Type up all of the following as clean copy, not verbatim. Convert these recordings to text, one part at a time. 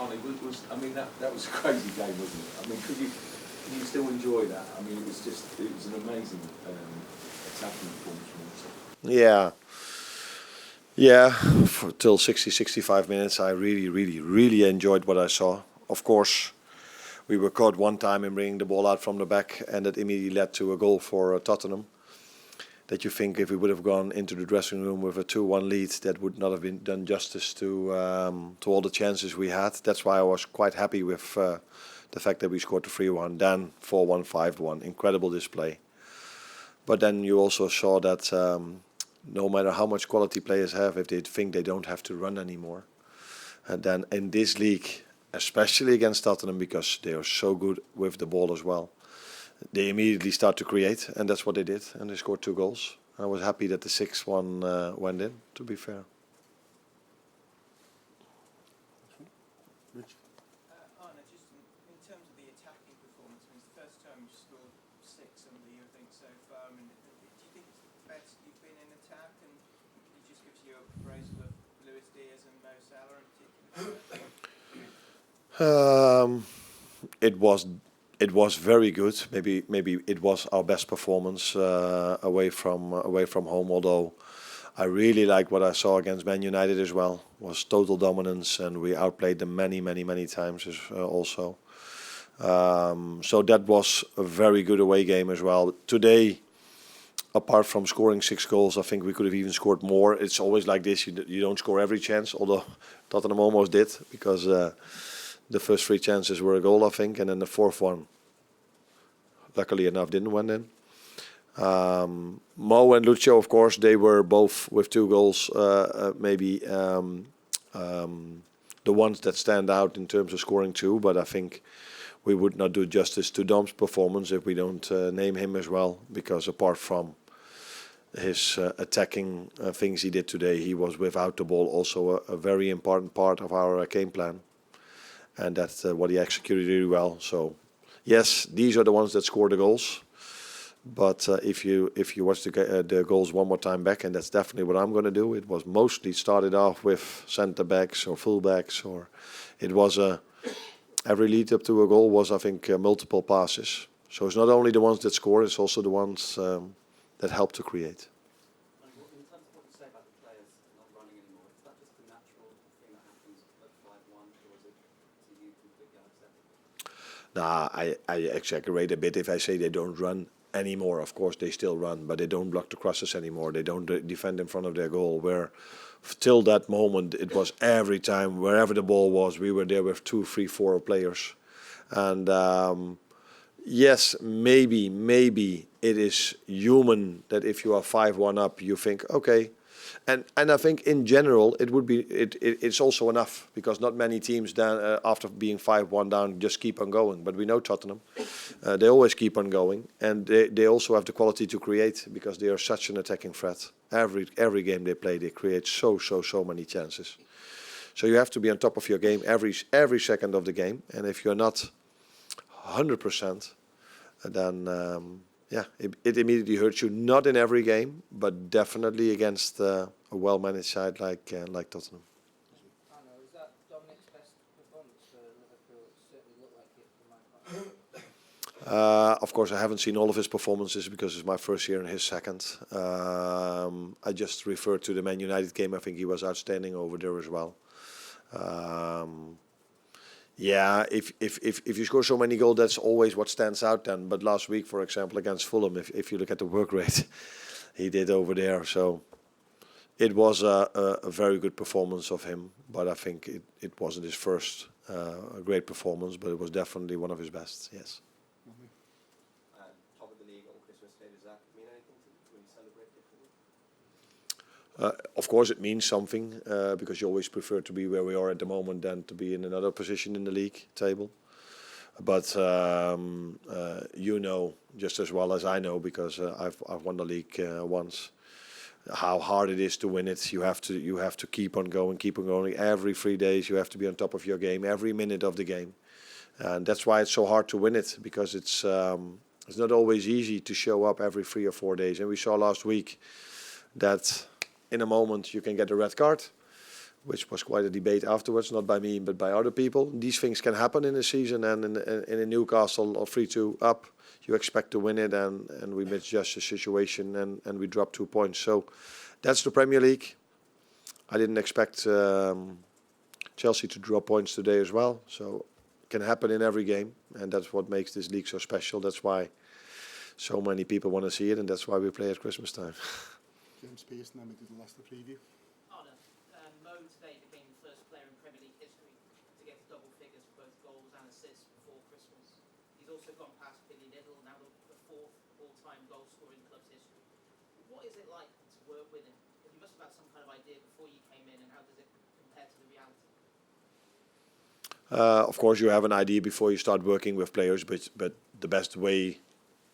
Arne, I mean, that was a crazy game, wasn't it? I mean, can you still enjoy that? I mean, it was an amazing attacking performance from him. Yeah, till 60, 65 minutes, I really enjoyed what I saw. Of course, we were caught one time in bringing the ball out from the back, and that immediately led to a goal for Tottenham. That you think if we would have gone into the dressing room with a 2-1 lead, that would not have been done justice to all the chances we had. That's why I was quite happy with the fact that we scored the 3-1, then 4-1, 5-1. Incredible display. But then you also saw that no matter how much quality players have, if they think they don't have to run anymore, and then in this league, especially against Tottenham, because they are so good with the ball as well, they immediately start to create, and that's what they did, and they scored 2 goals. I was happy that the 6-1 went in, to be fair. Arne, just in terms of the attacking performance, I mean, it's the first time you scored 6 under you, I think, so far. I mean, do you think it's the best you've been in attack? And it just gives you a appraisal of Luis Diaz and Mo Salah in particular? It was very good. Maybe it was our best performance away from home. Although I really like what I saw against Man United as well. Was total dominance, and we outplayed them many times also. So that was a very good away game as well. Today, apart from scoring 6 goals, I think we could have even scored more. It's always like this. You don't score every chance, although Tottenham almost did, because the first 3 chances were a goal, I think, and then the 4th one, luckily enough, didn't went in. Mo and Lucio, of course, they were both with 2 goals, maybe the ones that stand out in terms of scoring 2, but I think we would not do justice to Dom's performance if we don't name him as well, because apart from his attacking things he did today, he was without the ball also a very important part of our game plan. And that's what he executed really well. So, yes, these are the ones that score the goals. But if you watch the goals one more time back, and that's definitely what I'm going to do, it was mostly started off with centre backs or full backs, or it was every lead up to a goal was, I think, multiple passes. So it's not only the ones that score, it's also the ones that help to create. In terms of what you say about the players not running anymore, is that just the natural thing that happens at 5-1, or is it to you completely unacceptable? Nah, I exaggerate a bit if I say they don't run anymore. Of course, they still run, but they don't block the crosses anymore. They don't defend in front of their goal. Where till that moment, it was every time, wherever the ball was, we were there with 2, 3, 4 players. And yes, maybe it is human that if you are 5-1 up, you think, okay. And I think in general it's also enough, because not many teams then after being 5-1 down just keep on going. But we know Tottenham, they always keep on going, and they also have the quality to create, because they are such an attacking threat. Every game they play, they create so many chances. So you have to be on top of your game every second of the game, and if you're not 100%, then it immediately hurts you. Not in every game, but definitely against a well-managed side like Tottenham. Arne, was that Dominik's best performance for Liverpool? It certainly looked like it from my point. Of course, I haven't seen all of his performances because it's my first year and his second. I just referred to the Man United game. I think he was outstanding over there as well. Yeah, if you score so many goals, that's always what stands out then. But last week, for example, against Fulham, if you look at the work rate he did over there, so it was a very good performance of him. But I think it wasn't his first great performance, but it was definitely one of his best, yes. Top of the league on Christmas Day, does that mean anything to you when you celebrate differently? Of course, it means something, because you always prefer to be where we are at the moment than to be in another position in the league table. But you know just as well as I know, because I've won the league once, how hard it is to win it. You have to keep on going. Every 3 days you have to be on top of your game, every minute of the game, and that's why it's so hard to win it, because it's not always easy to show up every 3 or 4 days. And we saw last week that in a moment you can get a red card, which was quite a debate afterwards, not by me but by other people. These things can happen in a season, and in a Newcastle or 3-2 up, you expect to win it, and we misjudged the situation, and we dropped 2 points. So that's the Premier League. I didn't expect Chelsea to draw points today as well, so it can happen in every game, and that's what makes this league so special. That's why so many people want to see it, and that's why we play at Christmas time. James Pearson, then we did the last preview. Arne, Mo today became the first player in Premier League history to get double figures for both goals and assists before Christmas. He's also gone past Billy Liddell, now the fourth all-time goal scorer in the club's history. What is it like to work with him? You must have had some kind of idea before you came in, and how does it compare to the reality? Of course, you have an idea before you start working with players, but the best way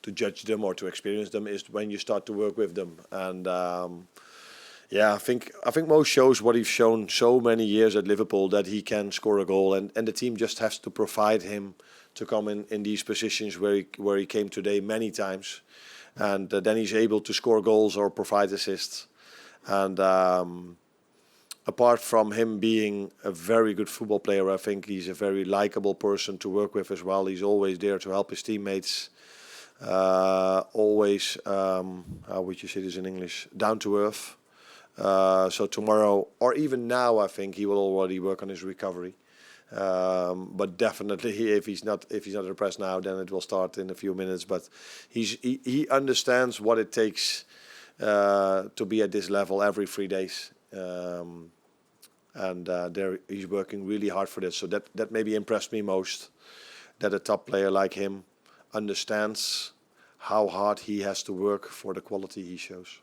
to judge them or to experience them is when you start to work with them. And I think Mo shows what he's shown so many years at Liverpool, that he can score a goal, and the team just has to provide him to come in these positions where he came today many times, and then he's able to score goals or provide assists. And apart from him being a very good football player, I think he's a very likable person to work with as well. He's always there to help his teammates. Always, how would you say this in English? Down to earth. So tomorrow, or even now, I think he will already work on his recovery. But definitely, if he's not depressed now, then it will start in a few minutes. But he understands what it takes to be at this level every 3 days. And he's working really hard for this. So that maybe impressed me most, that a top player like him understands how hard he has to work for the quality he shows.